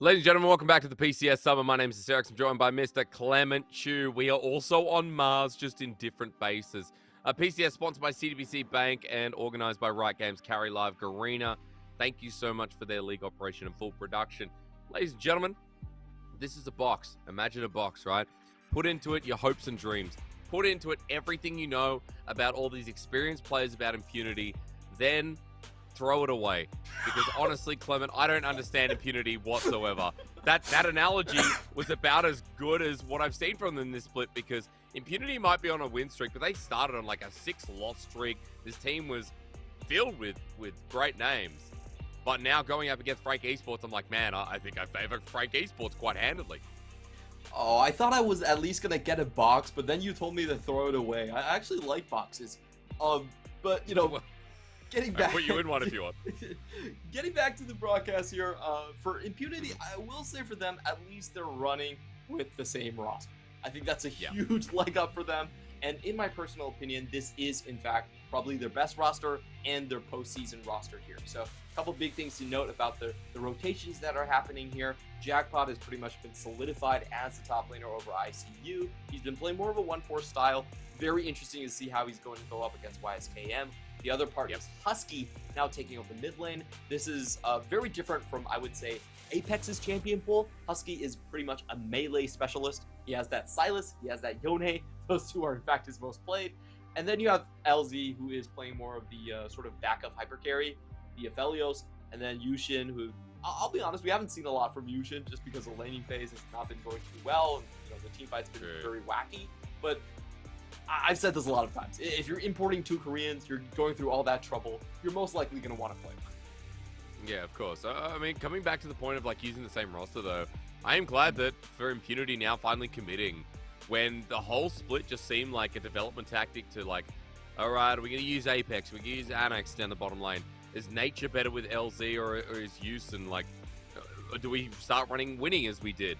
Ladies and gentlemen, welcome back to the PCS Summer. My name is Eric. I'm joined by Mr. Clement Chu. We are also on Mars, just in different bases. PCS sponsored by CDBC Bank and organized by Riot Games Carry Live Garena. Thank you so much for their league operation and full production. Ladies and gentlemen, this is a box. Imagine a box, right? Put into it your hopes and dreams. Put into it everything you know about all these experienced players about Impunity. Then throw it away. Because honestly, Clement, I don't understand Impunity whatsoever. That analogy was about as good as what I've seen from them in this split, because Impunity might be on a win streak, but they started on like a 6-loss streak. This team was filled with great names. But now going up against FAK Esports, I'm like, man, I think I favor FAK Esports quite handedly. Oh, I thought I was at least going to get a box, but then you told me to throw it away. I actually like boxes. But, you know, getting back... I'll put you in one if you want. Getting back to the broadcast here, for Impunity, I will say for them, at least they're running with the same roster. I think that's a huge leg up for them. And in my personal opinion, this is, in fact, probably their best roster and their postseason roster here. So a couple big things to note about the rotations that are happening here. Jackpot has pretty much been solidified as the top laner over ICU. He's been playing more of a 1-4 style. Very interesting to see how he's going to go up against YSKM. The other part is Husky now taking over the mid lane. This is very different from, I would say, Apex's champion pool. Husky is pretty much a melee specialist. He has that Silas, he has that Yone. Those two are, in fact, his most played. And then you have LZ, who is playing more of the sort of backup hyper carry, the Aphelios, and then Yushin, who, I'll be honest, we haven't seen a lot from Yushin just because the laning phase has not been going too well, and you know, the team fight's been very wacky. But I've said this a lot of times. If you're importing 2 Koreans, you're going through all that trouble, you're most likely going to want to play. Yeah, of course. I mean, coming back to the point of like using the same roster, though, I am glad that for Impunity now finally committing, when the whole split just seemed like a development tactic to like, all right, are we going to use Apex? Are we going to use Annex down the bottom lane? Is Nature better with LZ or is Use? And like, do we start running winning as we did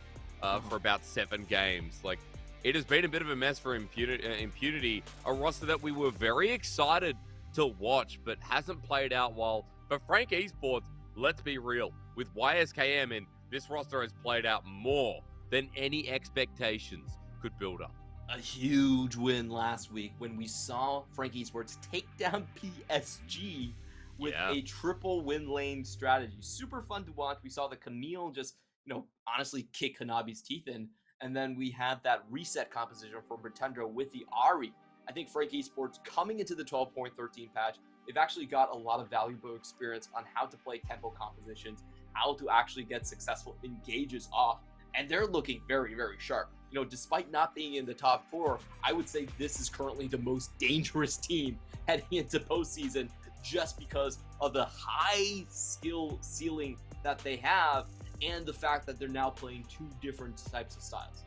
for about 7 games? Like, it has been a bit of a mess for Impunity, a roster that we were very excited to watch, but hasn't played out well. For FAK Esports, let's be real, with YSKM in, this roster has played out more than any expectations could build up. A huge win last week when we saw FAK Esports take down PSG with a triple win lane strategy. Super fun to watch. We saw the Camille just, you know, honestly kick Hanabi's teeth in. And then we had that reset composition for Pretendra with the Ahri. I think FAK Esports coming into the 12.13 patch, they've actually got a lot of valuable experience on how to play tempo compositions, how to actually get successful engages off. And they're looking very, very sharp. You know, despite not being in the top 4, I would say this is currently the most dangerous team heading into postseason just because of the high skill ceiling that they have and the fact that they're now playing 2 different types of styles.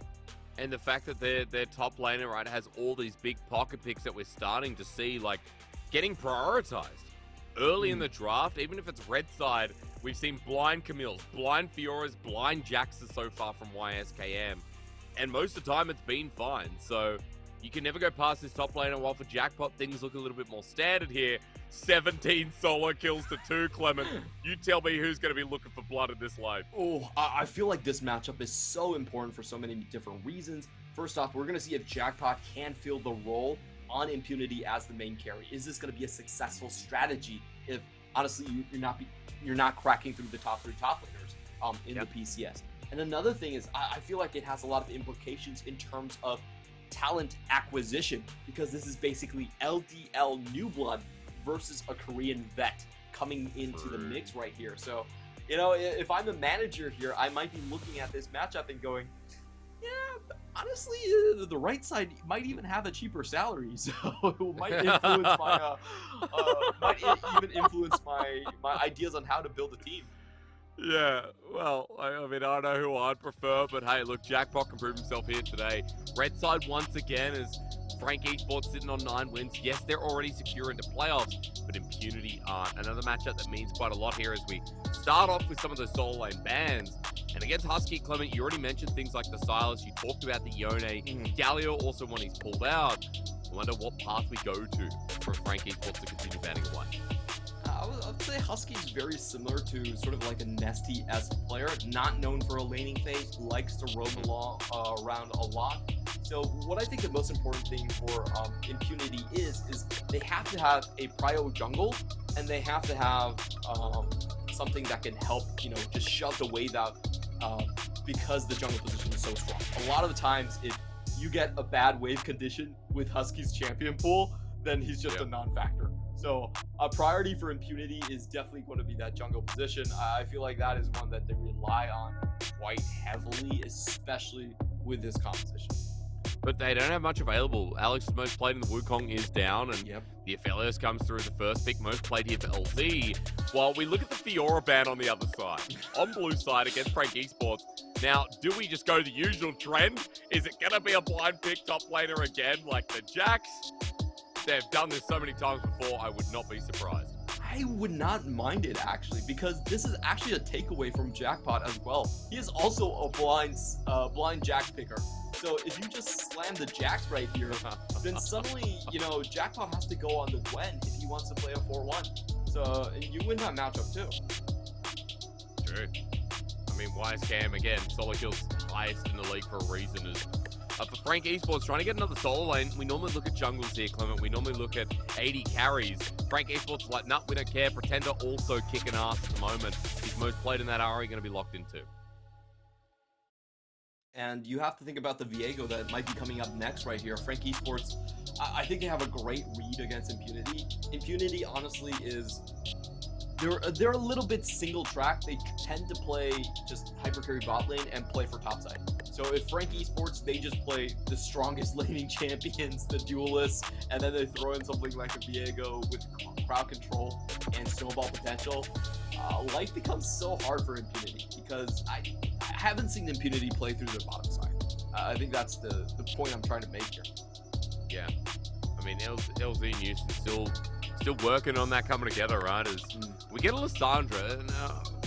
And the fact that their top laner, right, has all these big pocket picks that we're starting to see, like, getting prioritized early in the draft. Even if it's red side, we've seen blind Camille's, blind Fiora's, blind Jax's so far from YSKM. And most of the time, it's been fine. So you can never go past this top laner. While for Jackpot, things look a little bit more standard here. 17 solo kills to 2, Clement. You tell me who's going to be looking for blood in this lane. Oh, I feel like this matchup is so important for so many different reasons. First off, we're going to see if Jackpot can fill the role on Impunity as the main carry. Is this going to be a successful strategy if, honestly, you're not cracking through the top 3 top laners in the PCS? And another thing is, I feel like it has a lot of implications in terms of talent acquisition, because this is basically LDL New Blood versus a Korean vet coming into the mix right here. So, you know, if I'm a manager here, I might be looking at this matchup and going, yeah, honestly, the right side might even have a cheaper salary, so it might influence my ideas on how to build a team. Yeah, well, I mean, I don't know who I'd prefer, but hey, look, Jackpot can prove himself here today. Red side once again is FAK Esports sitting on 9 wins. Yes, they're already secure into playoffs, but Impunity aren't. Another matchup that means quite a lot here as we start off with some of those solo lane bans. And against Husky, Clement, you already mentioned things like the Silas. You talked about the Yone. Galio also when he's pulled out. I wonder what path we go to for FAK Esports to continue banning one. I would say Husky is very similar to sort of like a Nesty-esque player, not known for a laning phase, likes to roam around a lot. So what I think the most important thing for Impunity is they have to have a prio jungle, and they have to have something that can help, just shut the wave out because the jungle position is so strong. A lot of the times, if you get a bad wave condition with Husky's champion pool, then he's just a non-factor. So a priority for Impunity is definitely going to be that jungle position. I feel like that is one that they rely on quite heavily, especially with this composition. But they don't have much available. Alex's most played in the Wukong is down, and the Aphelios comes through the first pick, most played here for LD. While we look at the Fiora ban on the other side, on blue side against Frank Esports. Now, do we just go the usual trend? Is it going to be a blind pick top laner again like the Jax? They've done this so many times before, I would not be surprised. I would not mind it, actually, because this is actually a takeaway from Jackpot as well. He is also a blind Jax picker. So if you just slam the Jax right here, then suddenly, Jackpot has to go on the Gwen if he wants to play a 4-1. So you win that matchup too. True. I mean, Wise Cam, again, solo kills highest in the league for a reason. Is for Frank Esports, trying to get another solo lane. We normally look at jungles here, Clement. We normally look at 80 carries. Frank Esports like, nah, we don't care. Pretender also kicking ass at the moment. He's most played in that RE going to be locked into. And you have to think about the Viego that might be coming up next right here. Frank Esports, I think they have a great read against Impunity. Impunity, honestly, is... They're a little bit single track. They tend to play just hypercarry bot lane and play for topside. So if Frank Esports, they just play the strongest laning champions, the duelists, and then they throw in something like a Viego with crowd control and snowball potential, life becomes so hard for Impunity because I haven't seen Impunity play through their bottom side. I think that's the point I'm trying to make here. Yeah. I mean, LZ and Houston still working on that coming together, right? As we get a Lissandra, and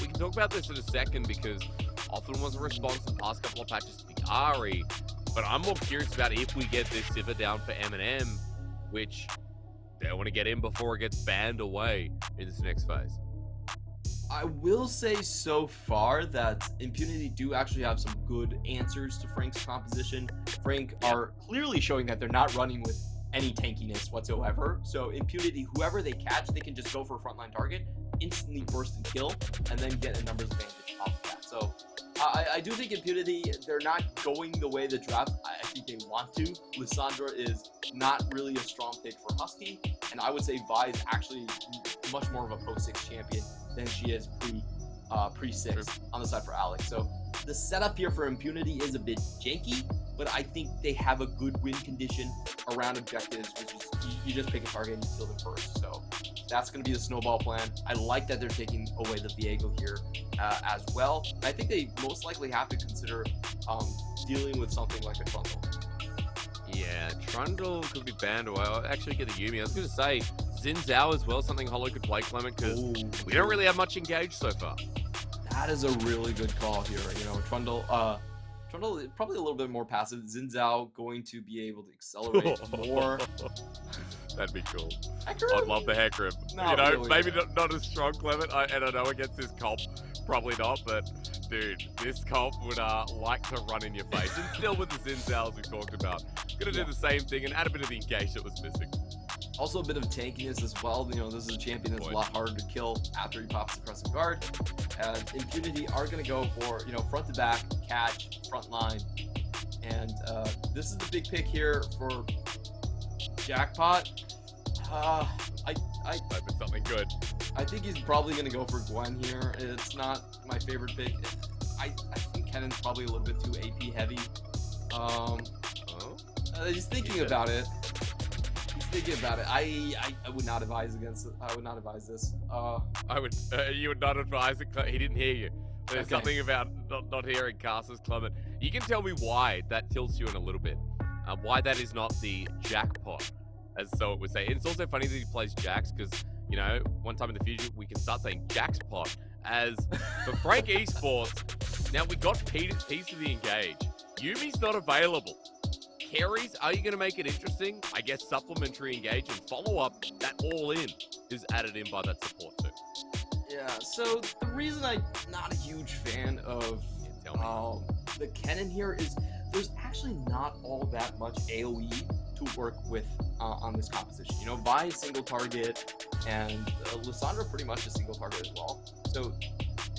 we can talk about this in a second because often was a response in the past couple of patches to the Ari, but I'm more curious about if we get this Sivir down for M&M, which they want to get in before it gets banned away in this next phase. I will say so far that Impunity do actually have some good answers to Frank's composition. Frank are clearly showing that they're not running with any tankiness whatsoever. So Impunity, whoever they catch, they can just go for a frontline target, instantly burst and kill, and then get a numbers advantage off of that. So I do think Impunity, they're not going the way the draft I think they want to. Lissandra is not really a strong pick for Husky, and I would say Vi is actually much more of a post-6 champion than she is pre-6 on the side for Alex. So the setup here for Impunity is a bit janky, but I think they have a good win condition around objectives, which is you just pick a target and you kill them first. So that's going to be the snowball plan. I like that they're taking away the Viego here as well. I think they most likely have to consider dealing with something like a Trundle. Yeah, Trundle could be banned away. I'll actually get the Yuumi. I was going to say Xin Zhao as well, something Hollow could play, Clement, because we don't really have much engaged so far. That is a really good call here. Trundle probably a little bit more passive. Xin Zhao going to be able to accelerate more. That'd be cool. Hecarim? I'd love the Hecarim. Really, maybe not as strong, Clement. And I know against this comp, probably not. But dude, this comp would like to run in your face. And still with the Xin Zhaos we talked about, gonna do the same thing and add a bit of the engage that was missing. Also a bit of tankiness as well. This is a champion that's a lot harder to kill after he pops the Crescent Guard. And Impunity are going to go for, front to back, catch, front line. And this is the big pick here for Jackpot. Hope it's something good. I think he's probably going to go for Gwen here. It's not my favorite pick. I think Kennan's probably a little bit too AP heavy. He's thinking about it. I would not advise against it. I would not advise this. You would not advise it. He didn't hear you. There's something about not hearing Casters, Clement. You can tell me why that tilts you in a little bit. Why that is not the jackpot, as so it would say. It's also funny that he plays Jax because, one time in the future we can start saying Jackspot. As for Frank Esports, now we got piece of the engage. Yumi's not available. carries, are you going to make it interesting? I guess supplementary engage and follow-up, that all-in is added in by that support too. Yeah, so the reason I'm not a huge fan of the Kennen here is there's actually not all that much AoE to work with on this composition. You know, Vi is single target, and Lissandra pretty much a single target as well. So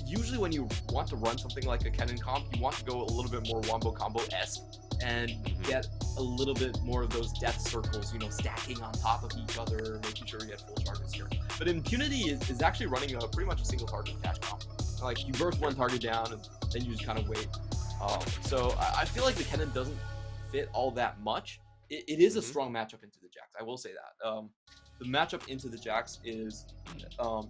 usually when you want to run something like a Kennen comp, you want to go a little bit more wombo combo-esque and get a little bit more of those death circles, you know, stacking on top of each other, making sure you get full charges here. But Impunity is actually running pretty much a single target cash comp. Like, you burst one target down and then you just kind of wait. So I feel like the Kennen doesn't fit all that much. It is a strong matchup into the Jax, I will say that. The matchup into the Jax is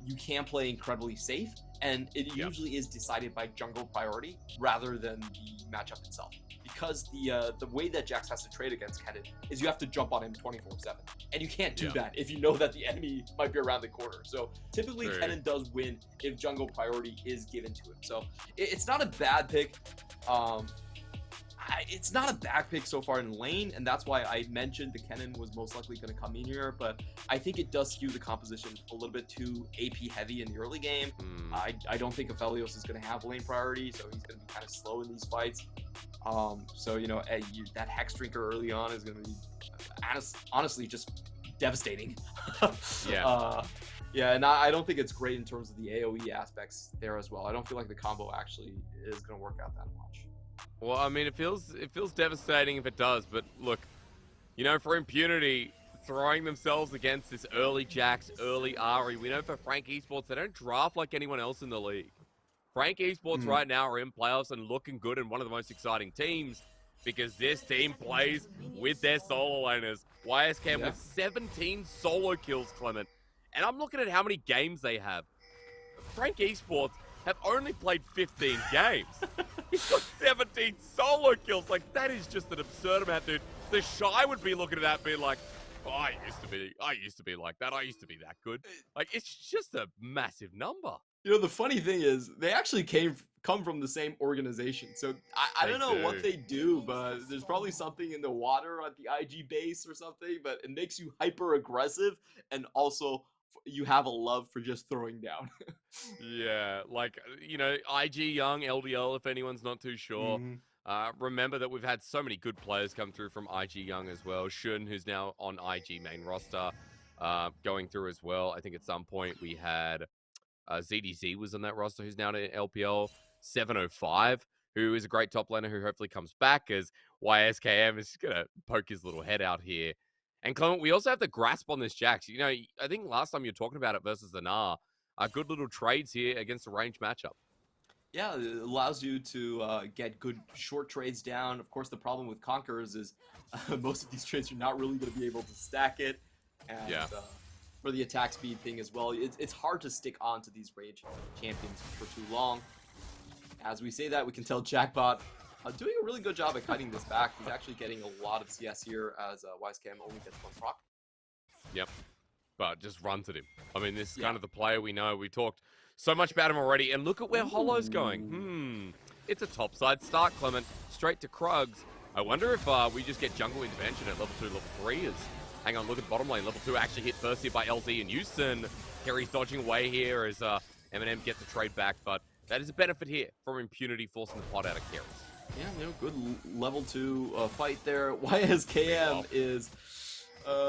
you can play incredibly safe, and it usually is decided by jungle priority rather than the matchup itself. Because the way that Jax has to trade against Kennen is you have to jump on him 24/7, and you can't do that if you know that the enemy might be around the corner. So typically Kennen does win if jungle priority is given to him. So it's not a bad pick. It's not a bad pick so far in lane, and that's why I mentioned the Kennen was most likely going to come in here, but I think it does skew the composition a little bit too AP heavy in the early game. I don't think Aphelios is going to have lane priority, so he's going to be kind of slow in these fights. So, you know, that Hex Drinker early on is going to be honestly just devastating. Yeah, and I don't think it's great in terms of the AoE aspects there as well. I don't feel like the combo actually is going to work out that much. Well, I mean, it feels devastating if it does, but look, you know, for Impunity, throwing themselves against this early Jax, early Ari, we know for Frank Esports, they don't draft like anyone else in the league. Frank Esports right now are in playoffs and looking good and one of the most exciting teams because this team plays with their solo laners. YSKM with 17 solo kills, Clement. And I'm looking at how many games they have. Frank Esports have only played 15 games. He's got 17 solo kills. Like, that is just an absurd amount, dude. The Shy would be looking at that being like, oh, I used to be like that. I used to be that good. Like, it's just a massive number. You know, the funny thing is, they actually come from the same organization. So I don't know what they do, but there's probably something in the water at the IG base or something, but it makes you hyper aggressive, and also you have a love for just throwing down. Yeah, like, you know, IG Young, LDL, if anyone's not too sure. Remember that we've had so many good players come through from IG Young as well. Shun, who's now on IG main roster, going through as well. I think at some point we had ZDZ was on that roster, who's now in LPL. 705, who is a great top laner who hopefully comes back, as YSKM is going to poke his little head out here. And Clement, we also have the grasp on this Jax. You know, I think last time you were talking about it versus the Gnar. Good little trades here against a range matchup. Yeah, it allows you to get good short trades down. Of course, the problem with Conquerors is most of these trades you're not really going to be able to stack it. And for the attack speed thing as well, it's hard to stick on to these range champions for too long. As we say that, we can tell Jackbot doing a really good job at cutting this back. He's actually getting a lot of CS here as YSKM only gets one proc. Yep. But just runs at him. I mean, this is kind of the player we know. We talked so much about him already. And look at where Hollow's going. It's a topside start, Clement. Straight to Krugs. I wonder if we just get jungle intervention at level 2, level 3. Hang on, look at bottom lane. Level 2 actually hit first here by LZ and Houston. Kerry's dodging away here as Eminem gets the trade back. But that is a benefit here from Impunity forcing the pot out of Kerry's. Yeah, you know, good level 2 fight there. YSKM is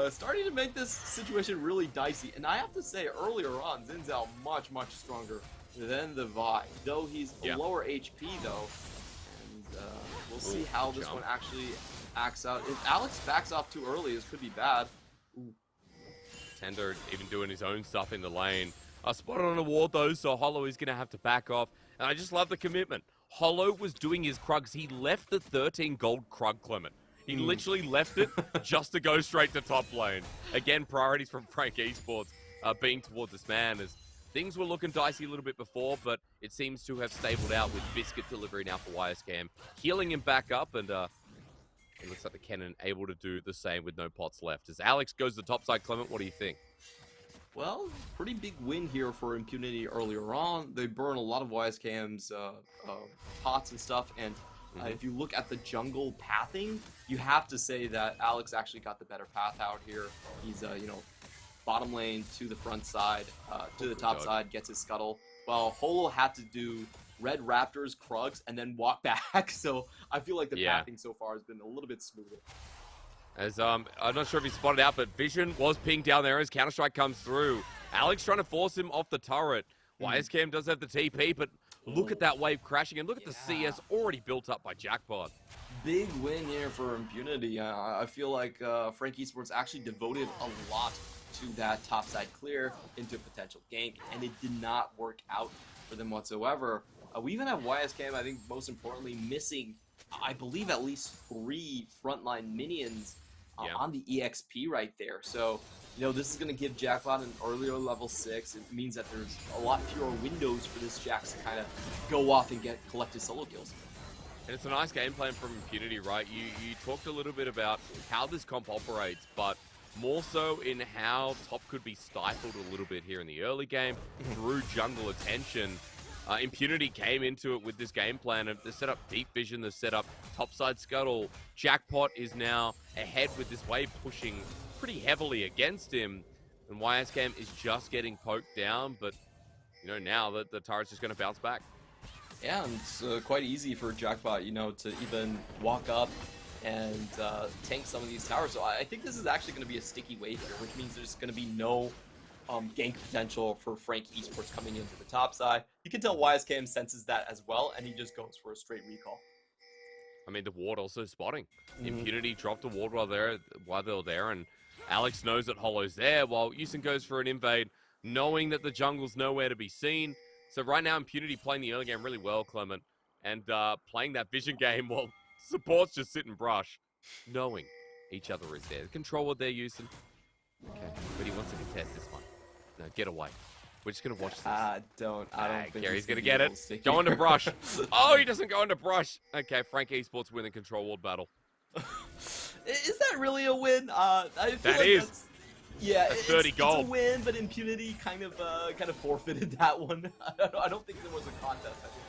starting to make this situation really dicey. And I have to say, earlier on, Xin Zhao much, much stronger than the Vi. Though he's lower HP, though. And we'll see how this one actually acts out. If Alex backs off too early, this could be bad. Tender even doing his own stuff in the lane. Spotted on a ward, though, so Hollow is going to have to back off. And I just love the commitment. Hollow was doing his Krugs. He left the 13 gold Krug, Clement. He literally left it just to go straight to top lane. Again, priorities from Frank Esports being towards this man, as things were looking dicey a little bit before, but it seems to have stabled out with Biscuit delivery now for YSKM, healing him back up, and it looks like the Kennen able to do the same with no pots left. As Alex goes to the top side, Clement, what do you think? Well, pretty big win here for Impunity earlier on. They burn a lot of YSKM's pots and stuff, and If you look at the jungle pathing, you have to say that Alex actually got the better path out here. He's, bottom lane to the front side, to the top side, gets his scuttle. While Holo had to do Red Raptors, Krugs, and then walk back. So I feel like the pathing so far has been a little bit smoother. As I'm not sure if he spotted out, but Vision was pinged down there as Counter-Strike comes through. Alex trying to force him off the turret. YSKM does have the TP, but look at that wave crashing, and look at the CS already built up by Jackpot. Big win here for Impunity. I feel like Frank Esports actually devoted a lot to that topside clear into potential gank, and it did not work out for them whatsoever. We even have YSKM, I think most importantly, missing, I believe, at least 3 frontline minions on the EXP right there. So, this is going to give Jackpot an earlier level 6. It means that there's a lot fewer windows for this Jax to kind of go off and collect his solo kills. And it's a nice game plan from Impunity, right? You talked a little bit about how this comp operates, but more so in how top could be stifled a little bit here in the early game through jungle attention. Impunity came into it with this game plan of they set up Deep Vision, they set up topside scuttle. Jackpot is now ahead with this wave pushing pretty heavily against him, and YSKM is just getting poked down, but now that the turret's just going to bounce back. Yeah, and it's quite easy for Jackpot, to even walk up and tank some of these towers. So I think this is actually going to be a sticky wave here, which means there's going to be no gank potential for Frank Esports coming into the top side. You can tell YSKM senses that as well, and he just goes for a straight recall. I mean, the ward also spotting. Impunity dropped the ward while they were there, and Alex knows that Holo's there, while Yusin goes for an invade, knowing that the jungle's nowhere to be seen. So right now, Impunity playing the early game really well, Clement, and playing that vision game while supports just sit and brush, knowing each other is there. The control what they're using. Okay, but he wants to contest this one. No, get away. We're just going to watch this. I don't think Gary's going to get it. Go into brush. Oh, he doesn't go into brush. Okay, Frank Esports winning control ward battle. Is that really a win? I feel that like is. That's 30 gold. It's a win, but Impunity kind of forfeited that one. I don't think there was a contest. I think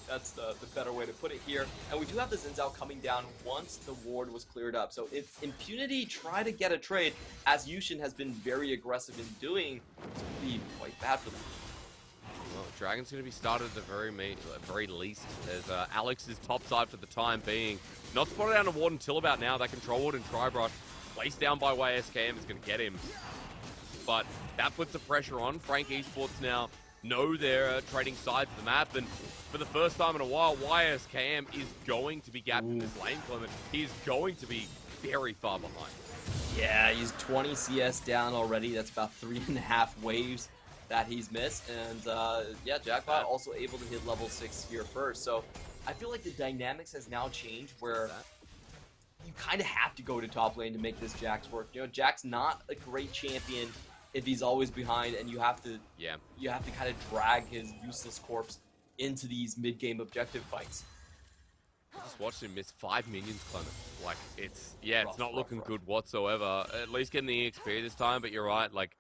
that's the better way to put it here. And we do have the Zinzao coming down once the ward was cleared up. So if Impunity try to get a trade, as Yushin has been very aggressive in doing, it's going to be quite bad for them. Well, Dragon's going to be started at the very least, as Alex is topside for the time being. Not spotted down a ward until about now. That control ward and Tribrush placed down by YSKM is going to get him. But that puts the pressure on. Frank Esports now know they're trading sides of the map, and for the first time in a while, YSKM is going to be gapped in this lane, Clement. He's going to be very far behind. Yeah, he's 20 CS down already. That's about 3.5 waves that he's missed. And Jackpot also able to hit level 6 here first. So I feel like the dynamics has now changed where you kind of have to go to top lane to make this Jax work. Jax not a great champion if he's always behind, and you have to kind of drag his useless corpse into these mid-game objective fights. I just watched him miss 5 minions, Clement. Like, it's not looking good whatsoever. At least getting the XP this time, but you're right, like,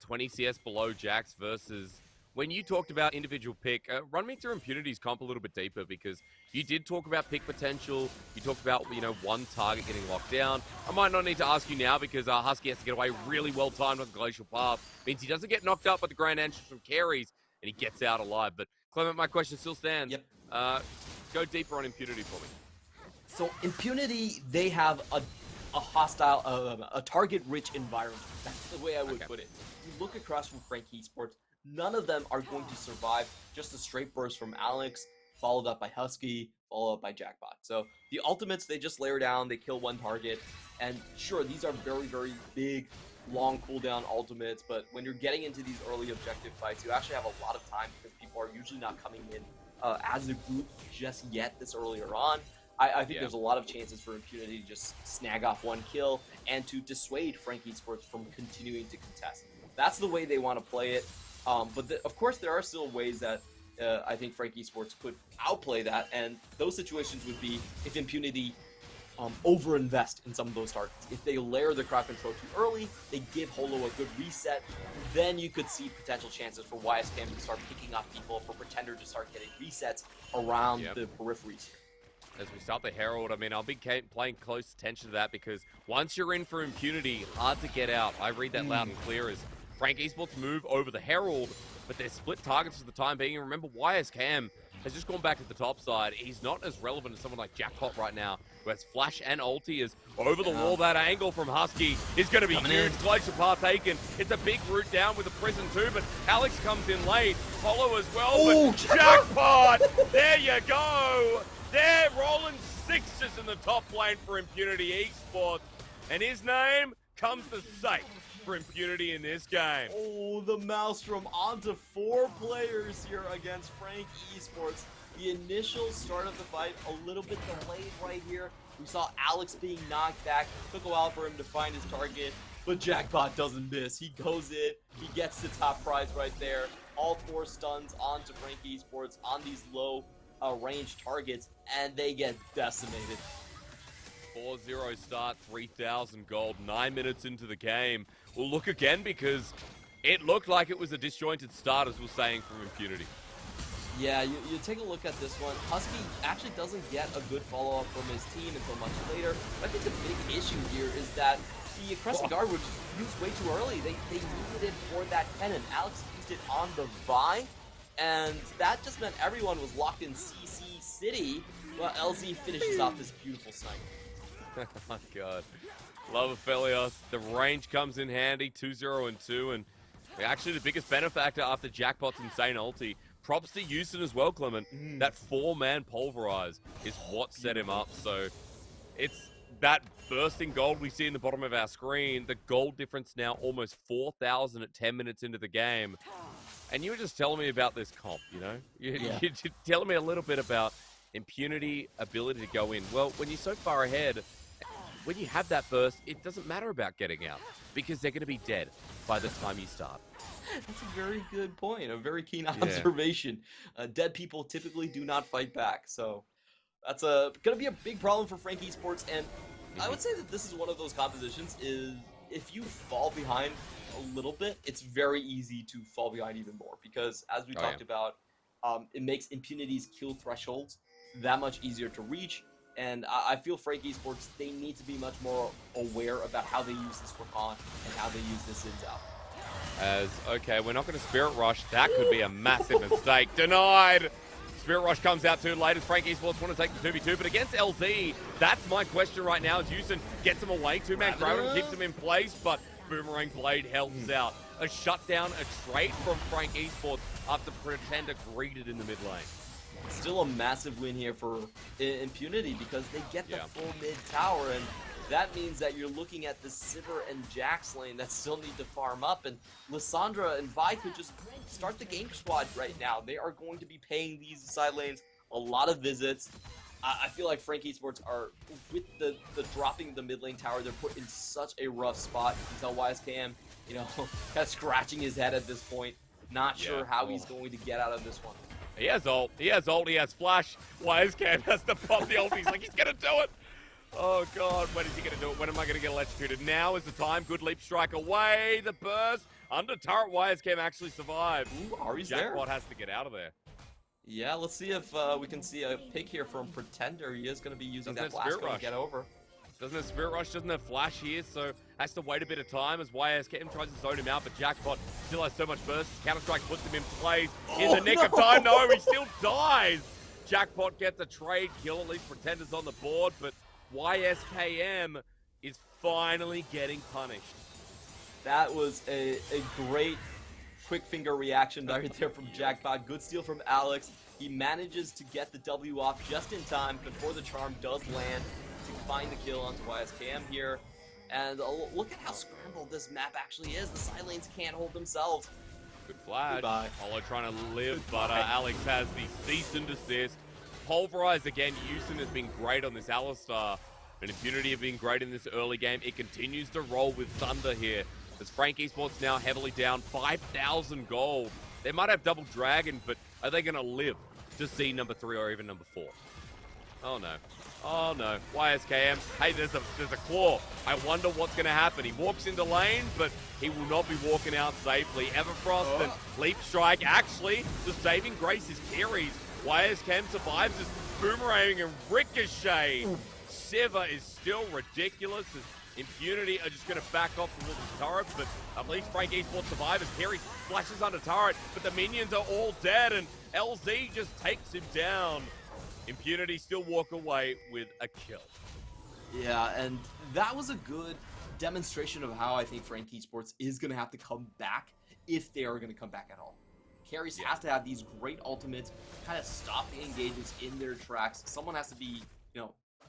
20 CS below Jax versus... When you talked about individual pick, run me through Impunity's comp a little bit deeper, because you did talk about pick potential. You talked about, one target getting locked down. I might not need to ask you now, because Husky has to get away really well timed on the Glacial Path. Means he doesn't get knocked up by the Grand Entrance from Carries, and he gets out alive. But, Clement, my question still stands. Yep. Go deeper on Impunity for me. So, Impunity, they have a hostile, a target-rich environment. That's the way I would put it. You look across from Frank Esports, none of them are going to survive just a straight burst from Alex, followed up by Husky, followed up by Jackpot. So the ultimates, they just layer down, they kill one target, and sure, these are very, very big, long cooldown ultimates, but when you're getting into these early objective fights, you actually have a lot of time because people are usually not coming in as a group just yet this earlier on. I think there's a lot of chances for Impunity to just snag off one kill and to dissuade Frank Esports from continuing to contest. That's the way they want to play it. But of course, there are still ways that I think Frank Esports could outplay that, and those situations would be if Impunity overinvest in some of those targets. If they layer the crowd control too early, they give Holo a good reset, then you could see potential chances for YSKM to start picking off people, for Pretender to start getting resets around the peripheries here. as we start the Herald, I mean, I'll be paying close attention to that because once you're in for Impunity, hard to get out. I read that loud and clear as Frank Esports move over the Herald, but they're split targets for the time being. And remember, YSKM has just gone back to the top side. He's not as relevant as someone like Jackpot right now, who has Flash and ulti. Is over the wall. That angle from Husky is going to be huge. Glacier partaken. It's a big route down with a prison too, but Alex comes in late. Follow as well, but Jackpot! There you go! They're rolling sixes in the top lane for Impunity Esports, and his name comes to safe for Impunity in this game. Oh, the Maelstrom onto 4 players here against Frank Esports. The initial start of the fight a little bit delayed right here. We saw Alex being knocked back. Took a while for him to find his target, but Jackpot doesn't miss. He goes in, he gets the top prize right there. All 4 stuns onto Frank Esports on these low range targets, and they get decimated. 4-0 start, 3,000 gold, 9 minutes into the game. We'll look again because it looked like it was a disjointed start, as we're saying, from Impunity. Yeah, you take a look at this one. Husky actually doesn't get a good follow-up from his team until much later. But I think the big issue here is that the Crescent Guard was used way too early. They needed it for that cannon. Alex used it on the Vi, and that just meant everyone was locked in CC City, while LZ finishes off this beautiful snipe. Oh my god. Love Aphelios. The range comes in handy, 2-0 and 2, and actually the biggest benefactor after Jackpot's insane ulti. Props to Houston as well, Clement. That 4-man pulverize is what set him up, so it's that bursting gold we see in the bottom of our screen. The gold difference now almost 4,000 at 10 minutes into the game. And you were just telling me about this comp, you know? You're telling me a little bit about Impunity ability to go in. Well, when you're so far ahead, when you have that burst, it doesn't matter about getting out because they're going to be dead by the time you start. That's a very good point, a very keen observation. Dead people typically do not fight back, so that's going to be a big problem for Frank Esports, and I would say that this is one of those compositions is if you fall behind a little bit, it's very easy to fall behind even more because as we talked about, it makes Impunity's kill thresholds that much easier to reach. And I feel Frank Esports, they need to be much more aware about how they use this Rakan and how they use this Ins out. Okay, we're not going to Spirit Rush. That could be a massive mistake. Denied! Spirit Rush comes out too late as Frank Esports want to take the 2v2, but against LZ, that's my question right now as Houston gets him away. 2-man Graviton keeps him in place, but Boomerang Blade helps out. A shutdown, a trade from Frank Esports after Pretender greeted in the mid lane. Still a massive win here for Impunity because they get the full mid tower, and that means that you're looking at the Sivir and Jax lane that still need to farm up, and Lissandra and Vi could just start the game squad right now. They are going to be paying these side lanes a lot of visits. I feel like Frank Esports are, with the dropping the mid lane tower, they're put in such a rough spot. You can tell YSKM, you know, kind of scratching his head at this point. Not sure how he's going to get out of this one. He has ult, he has flash. YSKM has to pop the ult. He's like, he's going to do it. Oh, God, when is he going to do it? When am I going to get electrocuted? Now is the time. Good leap strike away. The burst. Under turret, YSKM actually survived. Ooh, Ari's there. Jackpot has to get out of there. Yeah, let's see if we can see a pick here from Pretender. He is going to be using that flash to get over. Doesn't have Spirit Rush, doesn't have Flash here, so has to wait a bit of time as YSKM tries to zone him out, but Jackpot still has so much burst. Counter-Strike puts him in place in the nick of time. No, he still dies. Jackpot gets a trade kill, at least Pretender's on the board, but YSKM is finally getting punished. That was a great quick finger reaction right there from Jackpot. Good steal from Alex. He manages to get the W off just in time before the charm does land to find the kill onto YSKM here. And look at how scrambled this map actually is. The side lanes can't hold themselves. Good flash. Holo trying to live, but Alex has the cease and desist. Pulverize again. Houston has been great on this Alistar. And Impunity have been great in this early game. It continues to roll with Thunder here. As Frank Esports now heavily down, 5,000 gold. They might have double Dragon, but are they going to live to see number 3 or even number 4? Oh no. Oh no. YSKM. Hey, there's a claw. I wonder what's going to happen. He walks into lane, but he will not be walking out safely. Everfrost and Leap Strike. Actually, the saving grace is Kiri's. YSChem survives as Boomerang and Ricochet. Siva is still ridiculous as Impunity are just going to back off towards the turret, but at least Frank Esports survives. Kerry flashes under turret, but the minions are all dead, and LZ just takes him down. Impunity still walk away with a kill. Yeah, and that was a good demonstration of how I think Frank Esports is going to have to come back if they are going to come back at all. Carries have to have these great ultimates, kind of stop the engagements in their tracks. Someone has to be,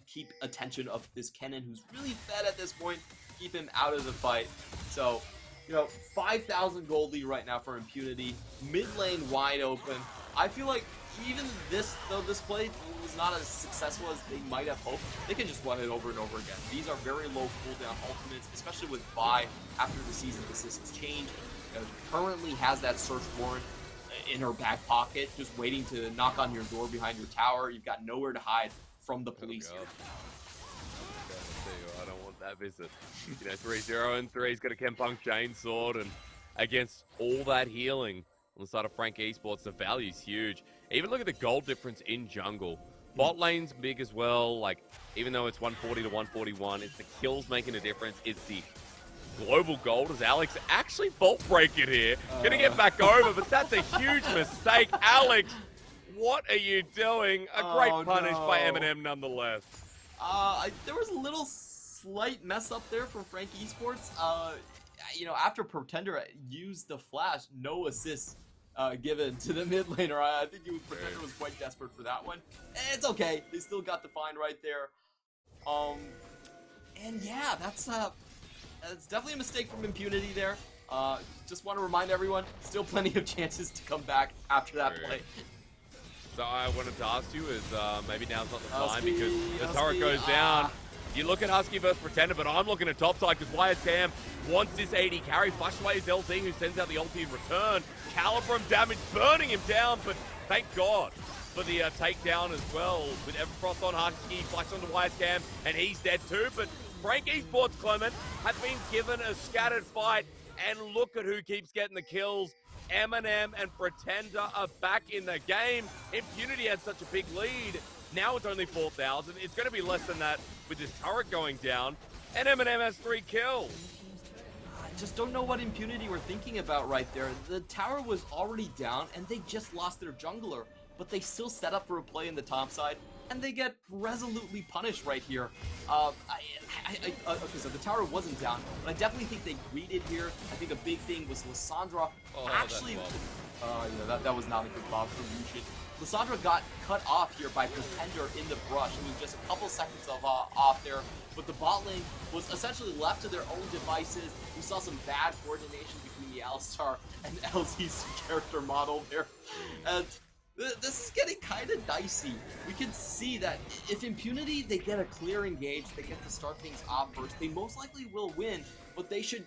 keep attention of this Kennen, who's really fed at this point, keep him out of the fight. So, 5,000 gold lead right now for Impunity. Mid lane wide open. I feel like even this play was not as successful as they might have hoped, they can just run it over and over again. These are very low cooldown ultimates, especially with Vi after the season assists change. Currently has that search warrant in her back pocket, just waiting to knock on your door behind your tower. You've got nowhere to hide from the police here. I don't want that visit. 3-0 and 3. He's got a Kempunk Chainsword, and against all that healing on the side of Frank Esports, the value's huge. Even look at the gold difference in jungle. Bot lane's big as well. Like, even though it's 140 to 141, it's the kills making a difference. It's the global gold as Alex actually vault break it here. Gonna get back over, but that's a huge mistake. Alex, what are you doing? A great punish by Eminem nonetheless. There was a little slight mess up there for Frank Esports. After Pretender used the flash, no assists given to the mid laner. I think Pretender was quite desperate for that one. It's okay. They still got the find right there. And yeah, that's definitely a mistake from Impunity there. Just want to remind everyone, still plenty of chances to come back after that play. So I wanted to ask you is maybe now's not the time because the turret goes down. You look at Husky versus Pretender, but I'm looking at topside because YSCam wants this AD carry. Flash away is LZ, who sends out the ulti in return. Calibrum damage burning him down, but thank God for the takedown as well. With Everfrost on Husky, flash onto YSCam, and he's dead too. But Frank Esports, Clement, has been given a scattered fight, and look at who keeps getting the kills. Eminem and Pretender are back in the game. Impunity had such a big lead. Now it's only 4,000. It's going to be less than that with this turret going down. And Eminem has 3 kills. I just don't know what Impunity were thinking about right there. The tower was already down, and they just lost their jungler. But they still set up for a play in the top side, and they get resolutely punished right here. Okay, so the tower wasn't down, but I definitely think they greeted here. I think a big thing was Lissandra actually... that was not a good bob from Lucian. Lissandra got cut off here by Pretender in the brush. It was just a couple seconds of off there, but the bot lane was essentially left to their own devices. We saw some bad coordination between the Alistar and LZ's character model there. And this is getting kind of dicey. We can see that if Impunity, they get a clear engage, they get to start things off first, they most likely will win, but they should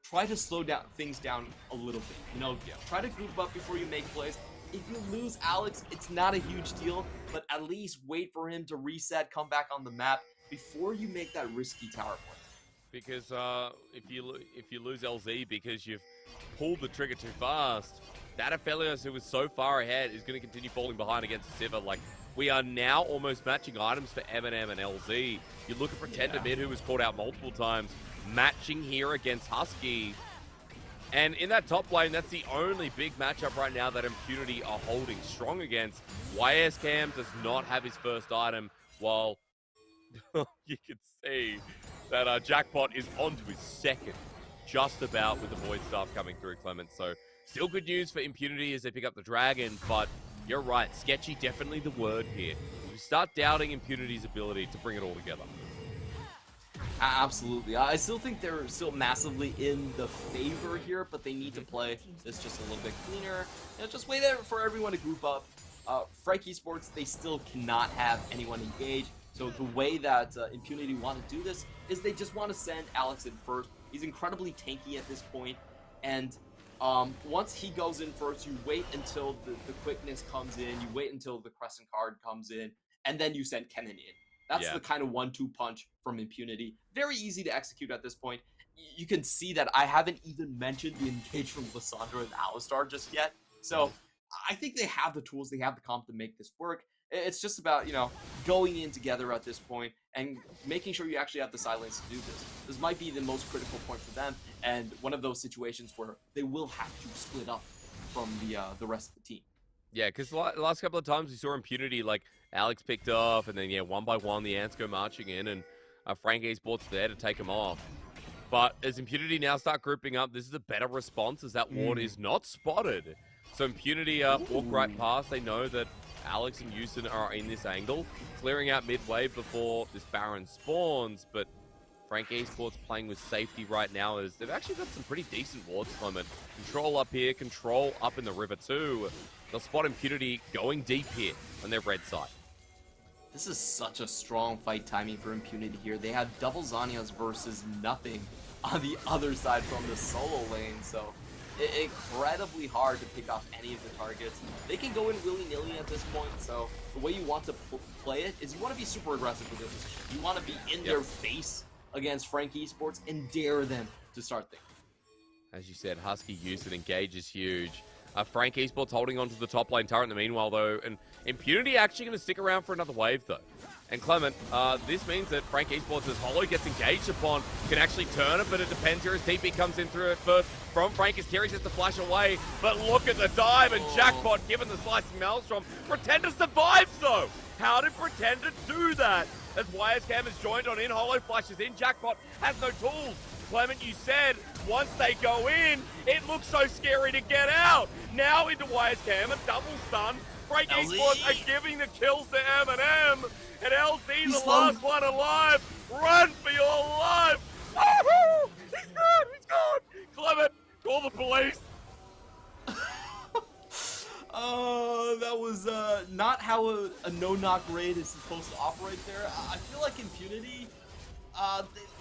try to slow things down a little bit. Try to group up before you make plays. If you lose Alex, it's not a huge deal, but at least wait for him to reset, come back on the map before you make that risky tower play. Because if you lose LZ because you've pulled the trigger too fast, that Aphelios, who was so far ahead, is going to continue falling behind against Siva. Like, we are now almost matching items for Eminem and LZ. You look at Pretender mid, who was called out multiple times, matching here against Husky. And in that top lane, that's the only big matchup right now that Impunity are holding strong against. YSCam does not have his first item, while you can see that Jackpot is onto his second, just about, with the Void Staff coming through, Clement. So still good news for Impunity as they pick up the Dragon, but you're right, sketchy definitely the word here. You start doubting Impunity's ability to bring it all together. Absolutely. I still think they're still massively in the favor here, but they need to play this just a little bit cleaner. Just wait there for everyone to group up. Frank Esports, they still cannot have anyone engage. So the way that Impunity want to do this is they just want to send Alex in first. He's incredibly tanky at this point, and once he goes in first, you wait until the quickness comes in, you wait until the Crescent card comes in, and then you send Kennen in. That's the kind of 1-2 punch from Impunity. Very easy to execute at this point. You can see that I haven't even mentioned the engage from Lissandra and Alistar just yet. So I think they have the tools, they have the comp to make this work. It's just about, going in together at this point and making sure you actually have the sidelines to do this. This might be the most critical point for them, and one of those situations where they will have to split up from the rest of the team. Yeah, because the last couple of times we saw Impunity, like, Alex picked off, and then, yeah, one by one, the Ants go marching in, and Frank Esports there to take them off. But as Impunity now start grouping up, this is a better response as that ward is not spotted. So Impunity walk right past. They know that Alex and Houston are in this angle, clearing out mid-wave before this Baron spawns, but Frank Esports playing with safety right now as they've actually got some pretty decent wards from it. Control up here, control up in the river too. They'll spot Impunity going deep here on their red side. This is such a strong fight timing for Impunity here. They have double Zanyas versus nothing on the other side from the solo lane, so incredibly hard to pick off any of the targets. They can go in willy-nilly at this point, so the way you want to play it is you want to be super aggressive with their position. You want to be in their face against Frank Esports and dare them to start things. As you said, Husky Houston engage is huge. Frank Esports holding on to the top lane turret in the meanwhile, though, and Impunity actually going to stick around for another wave, though. And Clement, this means that Frank Esports, as Hollow gets engaged upon, can actually turn it, but it depends here as TP comes in through it first from Frank as Kerry has to flash away. But look at the dive, and Jackpot, given the slicing Maelstrom, Pretender survives, though. How did Pretender do that? As YSCam has joined on in, Hollow flashes in, Jackpot has no tools. Clement, you said once they go in, it looks so scary to get out. Now into YSCam, a double stun. Frank Esports are giving the kills to M&M. And LZ, the last one alive. Run for your life. Oh, he's gone, he's gone. Clement, call the police. That was not how a no-knock raid is supposed to operate there. I feel like Impunity,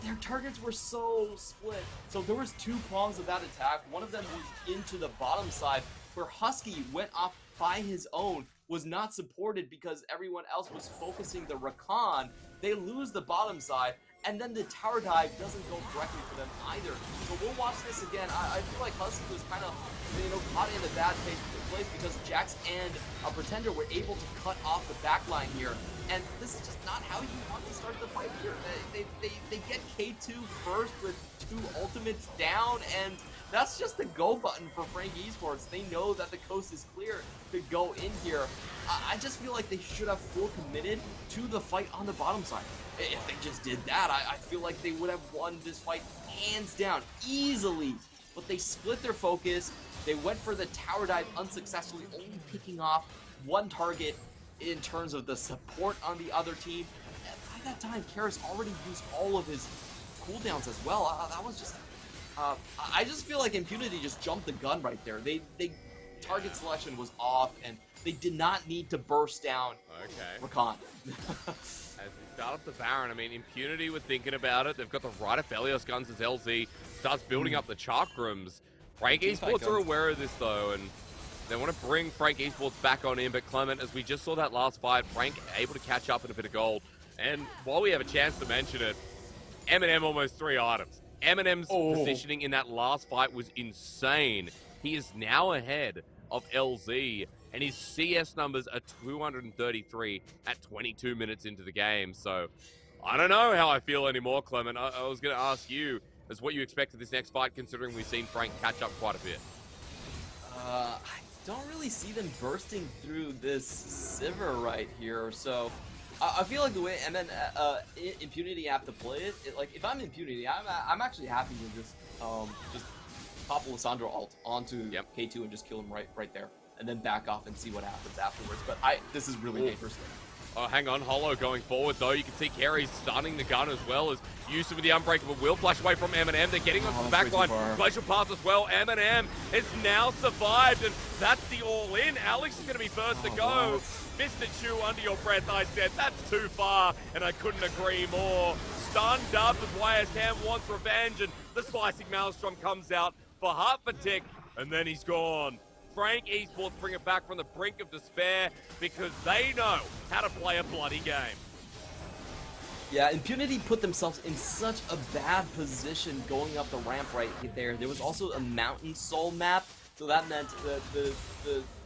their targets were so split. So there was two prongs of that attack. One of them was into the bottom side, where Husky went off by his own, was not supported because everyone else was focusing the Rakan. They lose the bottom side, and then the tower dive doesn't go correctly for them either. So we'll watch this again. I feel like Husky was kind of, caught in a bad place because Jax and a Pretender were able to cut off the backline here. And this is just not how you want to start the fight here. They get K2 first with 2 ultimates down, and that's just the go button for Frank Esports. They know that the coast is clear to go in here. I just feel like they should have full committed to the fight on the bottom side. If they just did that, I feel like they would have won this fight hands down, easily. But they split their focus. They went for the tower dive unsuccessfully, only picking off one target in terms of the support on the other team. And by that time, Karis already used all of his cooldowns as well. That was just... I just feel like Impunity just jumped the gun right there. They target selection was off, and they did not need to burst down Rakan. As we start up the Baron, I mean, Impunity were thinking about it. They've got the right Aphelios guns as LZ starts building up the chakrams. Frank Esports are aware of this, though, and they want to bring Frank Esports back on in. But Clement, as we just saw that last fight, Frank able to catch up in a bit of gold. And while we have a chance to mention it, M&M almost 3 items. Eminem's positioning in that last fight was insane. He is now ahead of LZ, and his CS numbers are 233 at 22 minutes into the game. So I don't know how I feel anymore, Clement. I was going to ask you as what you expect of this next fight, considering we've seen Frank catch up quite a bit. I don't really see them bursting through this Sivir right here, so... I feel like the way Impunity have to play it, like if I'm Impunity, I'm actually happy to just pop Lissandro ult onto K2 and just kill him right there, and then back off and see what happens afterwards. But this is really dangerous. Oh, hang on, Hollow going forward though. You can see Kerry stunning the gun as well as Yusuf with the Unbreakable will flash away from M&M. They're getting onto the backline. Glacial Path as well. M&M has now survived, and that's the all-in. Alex is going to be first to go. Mr. Chu, under your breath, I said, that's too far, and I couldn't agree more. Stunned up as YSCam wants revenge, and the Slicing Maelstrom comes out for half a tick, and then he's gone. Frank Esports bring it back from the brink of despair because they know how to play a bloody game. Yeah, Impunity put themselves in such a bad position going up the ramp right there. There was also a Mountain Soul map, so that meant the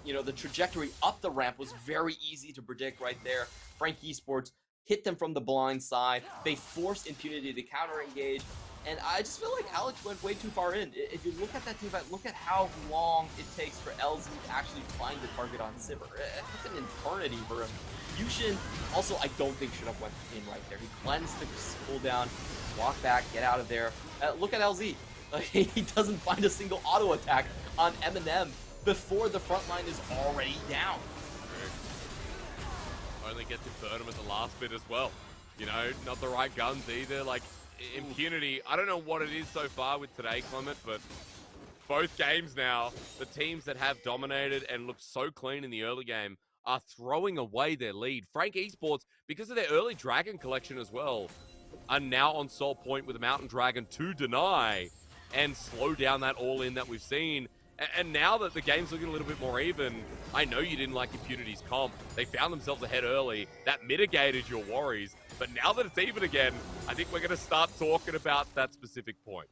you know, the trajectory up the ramp was very easy to predict right there. Frank Esports hit them from the blind side. They forced Impunity to counter-engage. And I just feel like Alex went way too far in. If you look at that team fight, look at how long it takes for LZ to actually find the target on Sivir. It's an eternity for him. Yushin also, I don't think should have went in right there. He cleansed the cooldown, walk back, get out of there. Look at LZ. He doesn't find a single auto attack on Eminem before the front line is already down. Only gets Infernum at the last bit as well. You know, not the right guns either. Like, Impunity, I don't know what it is so far with today, Clement, but both games now, the teams that have dominated and looked so clean in the early game are throwing away their lead. Frank Esports, because of their early Dragon collection as well, are now on sole point with a Mountain Dragon to deny and slow down that all-in that we've seen. And now that the game's looking a little bit more even, I know you didn't like Impunity's comp. They found themselves ahead early. That mitigated your worries. But now that it's even again, I think we're going to start talking about that specific point.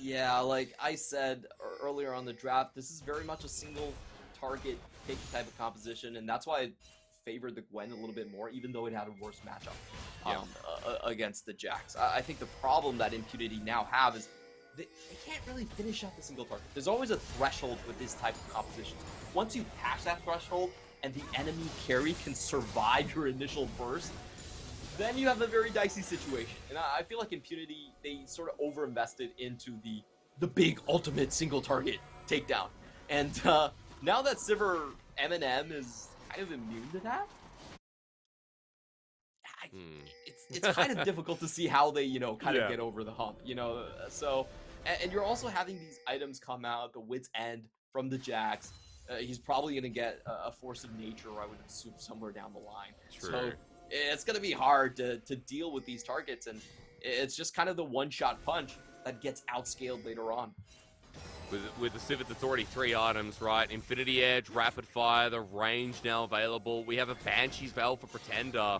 Yeah, like I said earlier on the draft, this is very much a single target pick type of composition, and that's why I favored the Gwen a little bit more, even though it had a worse matchup against the Jax. I think the problem that Impunity now have is they can't really finish up the single target. There's always a threshold with this type of composition. Once you pass that threshold and the enemy carry can survive your initial burst, then you have a very dicey situation. And I feel like Impunity, they sort of over-invested into the big ultimate single target takedown. And now that Sivir Eminem is kind of immune to that, it's kind of difficult to see how they, you know, kind of get over the hump, you know. So, and you're also having these items come out, the Wit's End from the Jax. He's probably going to get a Force of Nature, I would assume, somewhere down the line. True. So it's going to be hard to deal with these targets, and it's just kind of the one-shot punch that gets outscaled later on. With the Civ that's already 3 items, right? Infinity Edge, Rapid Fire, the range now available. We have a Banshee's Veil for Pretender.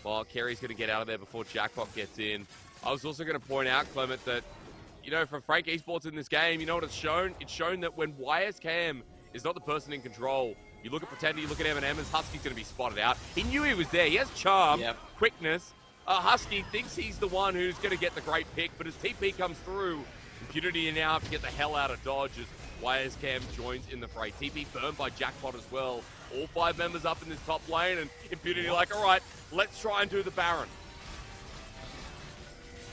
Well, Kerry's going to get out of there before Jackpot gets in. I was also going to point out, Clement, that, you know, for Frank Esports in this game, you know what it's shown? It's shown that when YSKM is not the person in control, you look at Pretender, you look at Eminem, as Husky's going to be spotted out. He knew he was there. He has charm, quickness. Husky thinks he's the one who's going to get the great pick, but as TP comes through, Impunity now have to get the hell out of Dodge as YSKM joins in the fray. TP burned by Jackpot as well. All 5 members up in this top lane, and Impunity like, all right, let's try and do the Baron.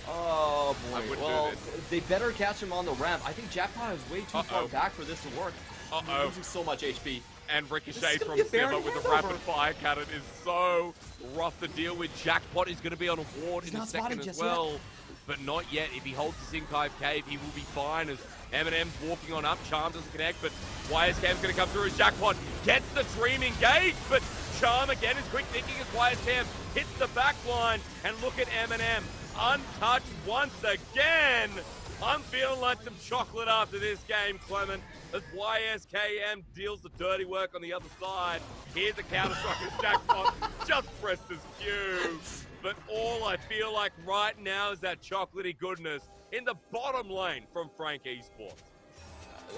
Oh boy, well, they better catch him on the ramp. I think Jackpot is way too far back for this to work. He's losing so much HP. And Ricochet from Sivir with the rapid fire cannon is so rough to deal with. Jackpot is going to be on a ward in a second as well. But not yet. If he holds the Sinkai Cave, he will be fine as Eminem's walking on up. Charm doesn't connect, but YSKM's going to come through as Jackpot gets the Dream engaged. But Charm again is quick thinking as YSKM hits the back line. And look at Eminem, untouched once again. I'm feeling like some chocolate after this game, Clement, as YSKM deals the dirty work on the other side. Here's the counter-strike as Jackpot just presses Q. But all I feel like right now is that chocolatey goodness in the bottom lane from Frank Esports.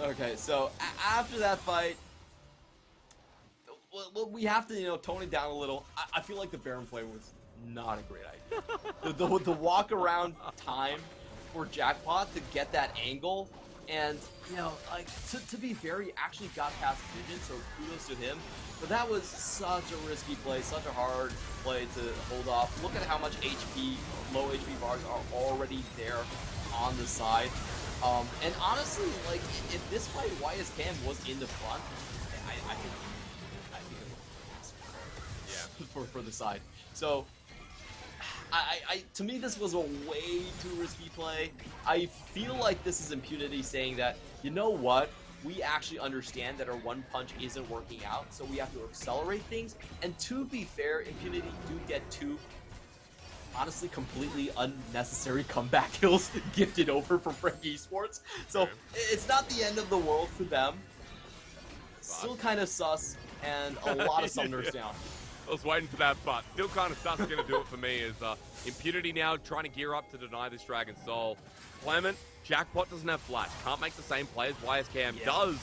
Okay, so after that fight, we have to, you know, tone it down a little. I feel like the Baron play was not a great idea. the walk around time for Jackpot to get that angle, and, you know, like, to be fair, he actually got past Vision, so kudos to him. But that was such a risky play, such a hard play to hold off. Look at how much HP, low HP bars are already there on the side. And honestly, like, if this fight YSKM was in the front, I think it would for the side. So to me, this was a way too risky play. I feel like this is Impunity saying that, you know what? We actually understand that our one punch isn't working out, so we have to accelerate things. And to be fair, Impunity do get 2, honestly, completely unnecessary comeback kills gifted over from Frank Esports. So it's not the end of the world for them. Still kind of sus, and a lot of summoners down. I was waiting for that, but still kind of sus going to do it for me is Impunity now trying to gear up to deny this Dragon Soul. Clement, Jackpot doesn't have flash, can't make the same play as YSKM does.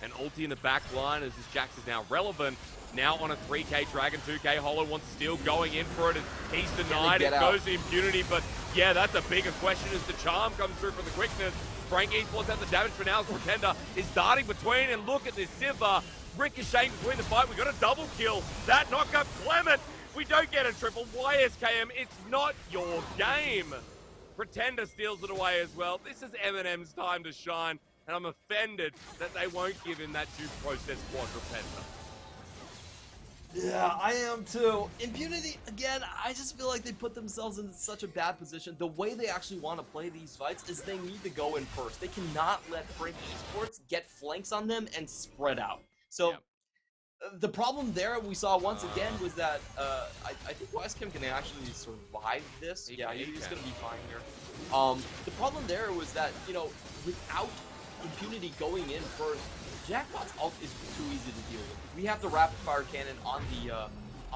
An ulti in the back line as this Jax is now relevant. Now on a 3k Dragon, 2k Hollow wants to steal, going in for it. He's denied. It goes to Impunity, but yeah, that's a bigger question as the charm comes through from the quickness. Frank Esports has the damage for now as Pretender is darting between, and look at this Sivir ricocheting between the fight. We got a double kill. That knock up Clement. We don't get a triple. YSKM, it's not your game. Pretender steals it away as well. This is Eminem's time to shine, and I'm offended that they won't give him that due process quadrupenta. Yeah, I am too. Impunity, again, I just feel like they put themselves in such a bad position. The way they actually want to play these fights is they need to go in first. They cannot let Frank Esports get flanks on them and spread out. So the problem there we saw once again was that I think YSKM can actually survive this. He's going to be fine here. The problem there was that, you know, without Impunity going in first, Jackpot's ult is too easy to deal with. We have the rapid fire cannon on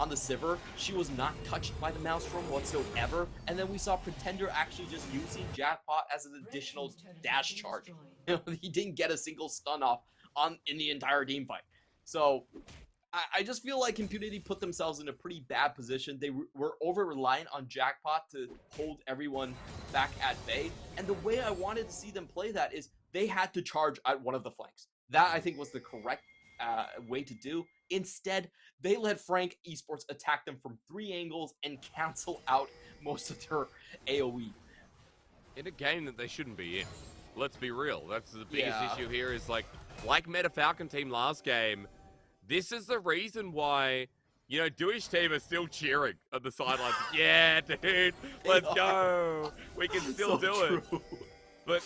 the Sivir. She was not touched by the Maelstrom whatsoever, and then we saw Pretender actually just using Jackpot as an additional dash charge. You know, he didn't get a single stun off in the entire team fight. So I just feel like Impunity put themselves in a pretty bad position. They were over-reliant on Jackpot to hold everyone back at bay, and the way I wanted to see them play that is they had to charge at one of the flanks. That, I think, was the correct way to do. Instead, they let Frank Esports attack them from 3 angles and cancel out most of their AoE. In a game that they shouldn't be in. Let's be real. That's the biggest issue here is, like Meta Falcon team last game, this is the reason why, you know, Dewish team are still cheering on the sidelines. Yeah, dude, let's go. We can still do it. But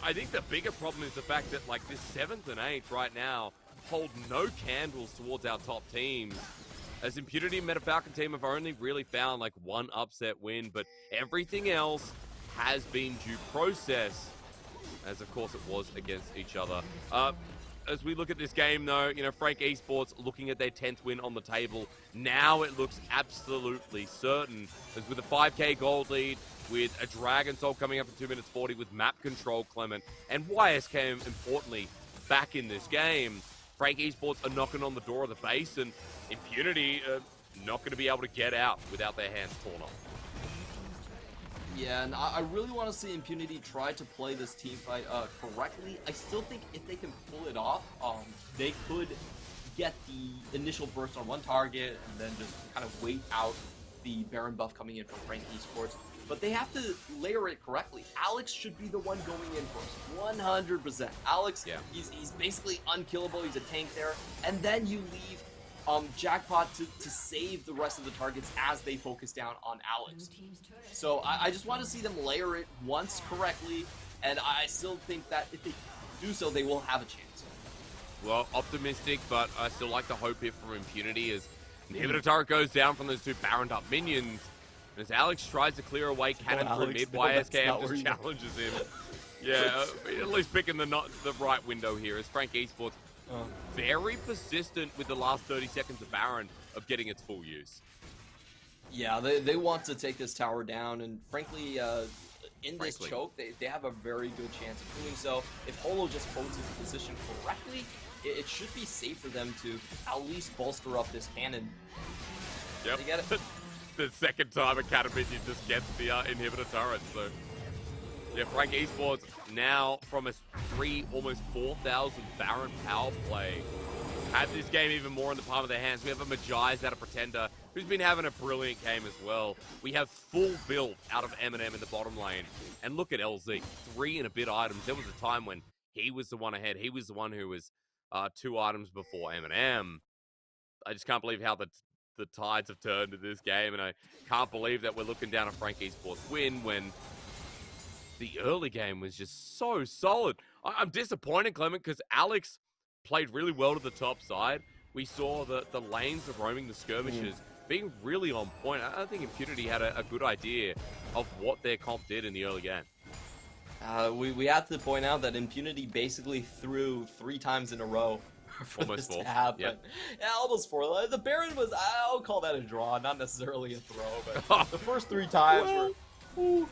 I think the bigger problem is the fact that, like, this 7th and 8th right now hold no candles towards our top teams. As Impunity and Meta Falcon team have only really found, like, one upset win, but everything else has been due process, as, of course, it was against each other. As we look at this game, though, you know, Frank Esports looking at their 10th win on the table. Now it looks absolutely certain, as with a 5k gold lead, with a Dragon Soul coming up in 2 minutes 40 with map control, Clement, and YSKM, importantly, back in this game. Frank Esports are knocking on the door of the base, and Impunity are not going to be able to get out without their hands torn off. Yeah, and I really want to see Impunity try to play this team fight correctly. I still think if they can pull it off, they could get the initial burst on one target and then just kind of wait out the Baron buff coming in from Frank Esports. But they have to layer it correctly. Alex should be the one going in first, 100%. Alex, he's basically unkillable. He's a tank there. And then you leave Jackpot to save the rest of the targets as they focus down on Alex. So I just want to see them layer it once correctly, and I still think that if they do so, they will have a chance. Well, optimistic, but I still like the hope here for Impunity as Inhibitor turret goes down from those 2 Baroned up minions. As Alex tries to clear away cannon through mid, YSKM just challenges him. Yeah, at least picking the right window here as Frank Esports very persistent with the last 30 seconds of Baron of getting its full use. Yeah, they want to take this tower down, and frankly, in this choke, they have a very good chance of doing so. If Holo just holds his position correctly, it should be safe for them to at least bolster up this cannon. Yep. You get it? The second time a cannon minion just gets the inhibitor turret, so... Yeah, Frank Esports now from a almost 4,000 Baron power play have this game even more in the palm of their hands. We have a Magi's out of Pretender, who's been having a brilliant game as well. We have full build out of Eminem in the bottom lane. And look at LZ, 3 and a bit items. There was a time when he was the one ahead. He was the one who was 2 items before Eminem. I just can't believe how the tides have turned in this game, and I can't believe that we're looking down a Frank Esports win when the early game was just so solid. I'm disappointed, Clement, because Alex played really well to the top side. We saw the lanes of roaming the skirmishes being really on point. I think Impunity had a good idea of what their comp did in the early game. We have to point out that Impunity basically threw 3 times in a row for almost this 4. to happen. Yep. Yeah, almost 4. The Baron was, I'll call that a draw, not necessarily a throw, but the first 3 times were...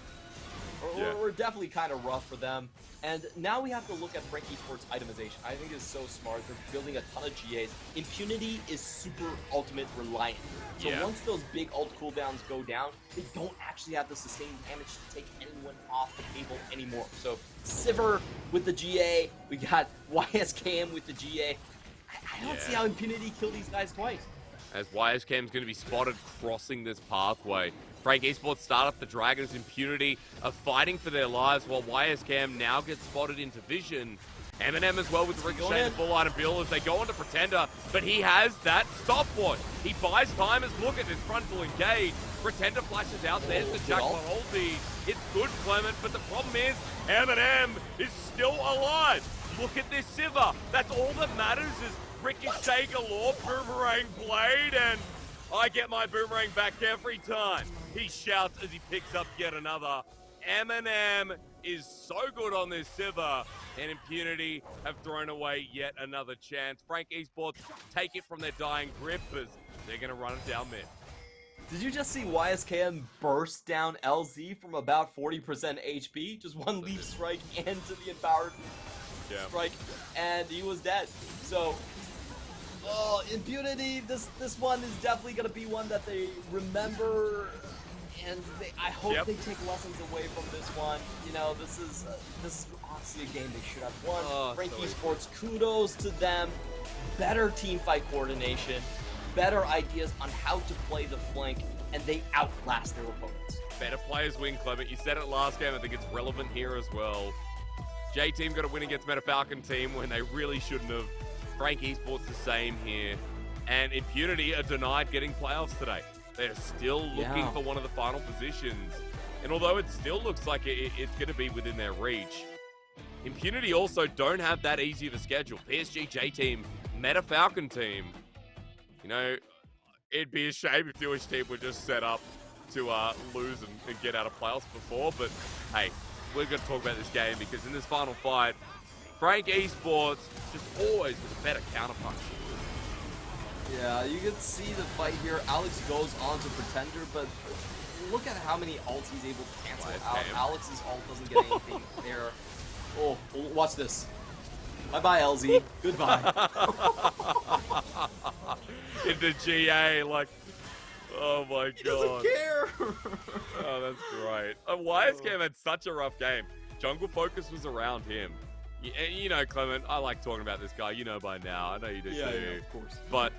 We're definitely kind of rough for them. And now we have to look at Frank Esports itemization. I think it's so smart. They're building a ton of GAs. Impunity is super ultimate reliant. So once those big ult cooldowns go down, they don't actually have the sustained damage to take anyone off the table anymore. So Sivir with the GA, we got YSKM with the GA. I don't see how Impunity kill these guys twice. As YSKM's going to be spotted crossing this pathway. Frank Esports start up the Dragons. Impunity are fighting for their lives while YSKM now gets spotted into vision. Eminem as well with the Ricochet and full item bill as they go on to Pretender, but he has that stopwatch. He buys time as look at his frontal engage. Pretender flashes out, there's the jackpot ulti. It's good, Clement, but the problem is Eminem is still alive. Look at this Sivir. That's all that matters is Ricochet galore, boomerang blade, and I get my boomerang back every time. He shouts as he picks up yet another. Eminem is so good on this Sivir, and Impunity have thrown away yet another chance. Frank Esports take it from their dying grip as they're going to run it down mid. Did you just see YSKM burst down LZ from about 40% HP? Just one leaf strike into the empowered strike, and he was dead. So, Impunity, this one is definitely going to be one that they remember, and I hope they take lessons away from this one. You know, this is honestly a game they should have won. Frank Esports, kudos to them. Better team fight coordination, better ideas on how to play the flank, and they outlast their opponents. Better players win, Clement. You said it last game. I think it's relevant here as well. J-Team got a win against Meta Falcon team when they really shouldn't have. Frank Esports the same here. And Impunity are denied getting playoffs today. They're still looking for one of the final positions. And although it still looks like it's going to be within their reach, Impunity also don't have that easy of a schedule. PSG, J-Team, Meta Falcon team. You know, it'd be a shame if the Jewish team were just set up to lose and get out of playoffs before. But hey, we're going to talk about this game because in this final fight, Frank Esports just always with a better counterpunch. Yeah, you can see the fight here. Alex goes on to Pretender, but look at how many ults he's able to cancel out. Alex's ult doesn't get anything there. Oh, watch this. Bye-bye, LZ. Goodbye. Into GA, like, oh my god. He doesn't care. Oh, that's great. YSKM had such a rough game. Jungle focus was around him. You know, Clement, I like talking about this guy. You know by now. I know you do too. Yeah, of course. But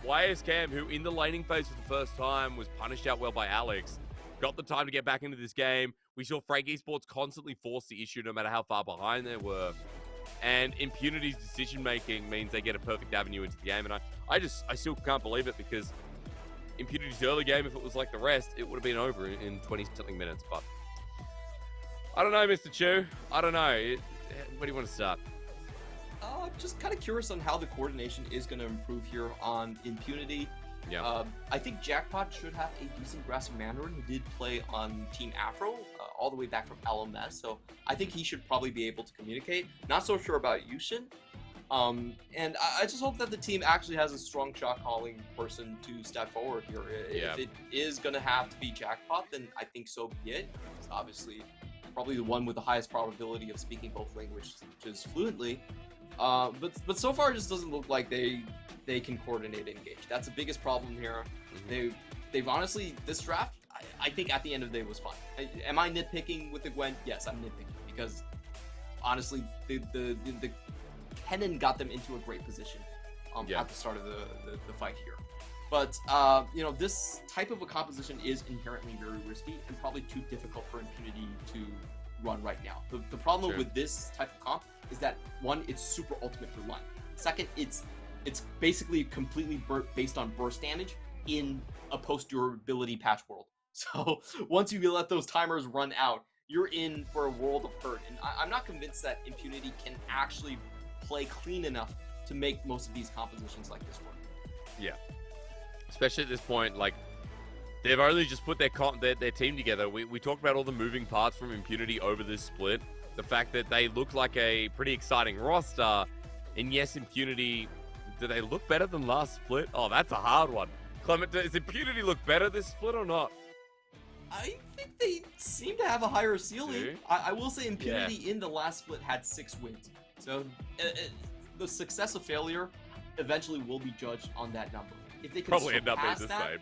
YSKM, who in the laning phase for the first time was punished out well by Alex, got the time to get back into this game. We saw Frank Esports constantly force the issue no matter how far behind they were. And Impunity's decision-making means they get a perfect avenue into the game. And I still can't believe it because Impunity's early game, if it was like the rest, it would have been over in 20-something minutes. But I don't know, Mr. Chu. I don't know. Where do you want to start? Just kind of curious on how the coordination is going to improve here on Impunity. Yeah. I think Jackpot should have a decent grasp of Mandarin. He did play on Team Afro all the way back from LMS, so I think he should probably be able to communicate. Not so sure about Yushin. And I just hope that the team actually has a strong shot calling person to step forward here. If it is going to have to be Jackpot, then I think so be it. It's obviously probably the one with the highest probability of speaking both languages fluently. But so far it just doesn't look like they can coordinate and engage. That's the biggest problem here. They've honestly, this draft, I think at the end of the day was fine. Am I nitpicking with the Gwen? Yes, I'm nitpicking because honestly, the Kennen got them into a great position at the start of the fight here. But you know, this type of a composition is inherently very risky and probably too difficult for Impunity to run right now. The problem with this type of comp is that one, it's super ultimate reliant. Second, it's basically completely based on burst damage in a post-durability patch world. So once you let those timers run out, you're in for a world of hurt. And I'm not convinced that Impunity can actually play clean enough to make most of these compositions like this work. Yeah. Especially at this point, like, they've only just put their team together. We talked about all the moving parts from Impunity over this split. The fact that they look like a pretty exciting roster. And yes, Impunity, do they look better than last split? Oh, that's a hard one. Clement, does Impunity look better this split or not? I think they seem to have a higher ceiling. Do? I will say Impunity in the last split had 6 wins. So the success of failure eventually will be judged on that number. If they can Probably end up being surpass the that, same.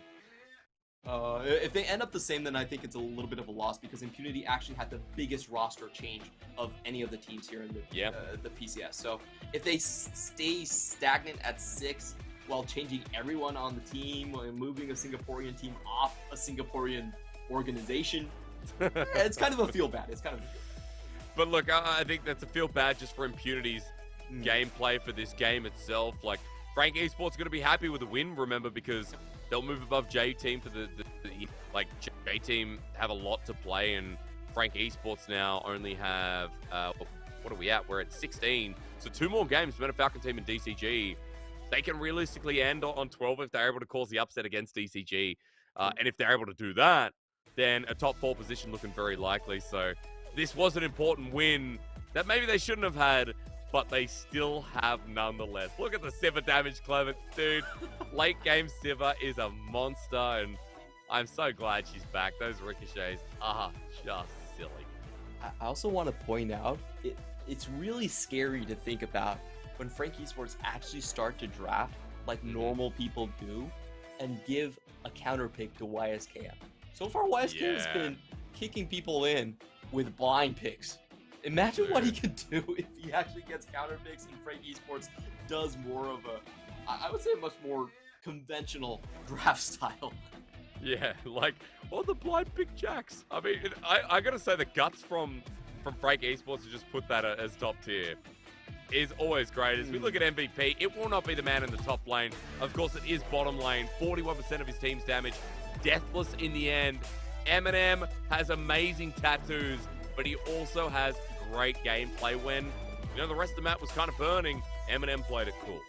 if they end up the same, then I think it's a little bit of a loss because Impunity actually had the biggest roster change of any of the teams here in the PCS. So if they stay stagnant at 6 while changing everyone on the team, moving a Singaporean team off a Singaporean organization, it's kind of a feel bad. It's kind of a feel bad. But look, I think that's a feel bad just for Impunity's gameplay for this game itself. Like, Frank Esports going to be happy with a win, remember, because they'll move above J-Team for the like, J-Team have a lot to play, and Frank Esports now only have, what are we at? We're at 16. So 2 more games, Meta Falcon Team and DCG. They can realistically end on 12 if they're able to cause the upset against DCG. And if they're able to do that, then a top 4 position looking very likely. So this was an important win that maybe they shouldn't have had, but they still have nonetheless. Look at the Sivir damage, Clement. Dude, late game Sivir is a monster, and I'm so glad she's back. Those ricochets are just silly. I also want to point out, it's really scary to think about when Frank Esports actually start to draft like normal people do and give a counter pick to YSKM. So far, YSKM has been kicking people in with blind picks. Imagine what he could do if he actually gets counter picks and Frank Esports does more of I would say a much more conventional draft style. Yeah, like, all the blind pick jacks. I mean, I gotta say the guts from Frank Esports to just put that as top tier is always great. As we look at MVP, it will not be the man in the top lane. Of course, it is bottom lane. 41% of his team's damage. Deathless in the end. Eminem has amazing tattoos, but he also has great gameplay. When, you know, the rest of the map was kind of burning, Eminem played it cool.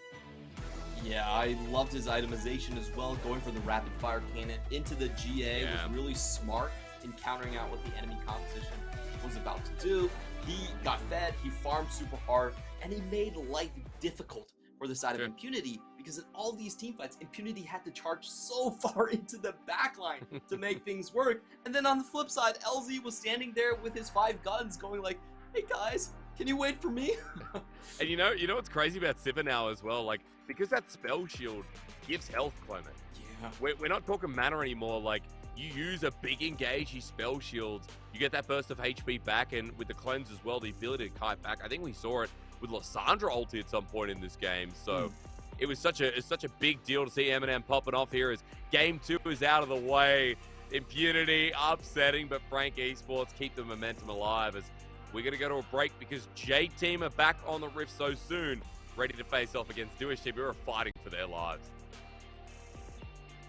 Yeah, I loved his itemization as well. Going for the rapid fire cannon into the GA was really smart in countering out what the enemy composition was about to do. He got fed, he farmed super hard, and he made life difficult for the side of Impunity, because in all these teamfights, Impunity had to charge so far into the backline to make things work. And then on the flip side, LZ was standing there with his 5 guns going like, hey guys, can you wait for me? And you know what's crazy about Sivir now as well? Like, because that spell shield gives health, Clement. Yeah. We're not talking mana anymore. Like, you use a big engagey spell shield, you get that burst of HP back, and with the cleanse as well, the ability to kite back. I think we saw it with Lysandra ulti at some point in this game. So it was such a big deal to see Eminem popping off here as game 2 is out of the way. Impunity upsetting, but Frank Esports keep the momentum alive as we're going to go to a break because J-Team are back on the Rift so soon, ready to face off against Jewish Team who are fighting for their lives.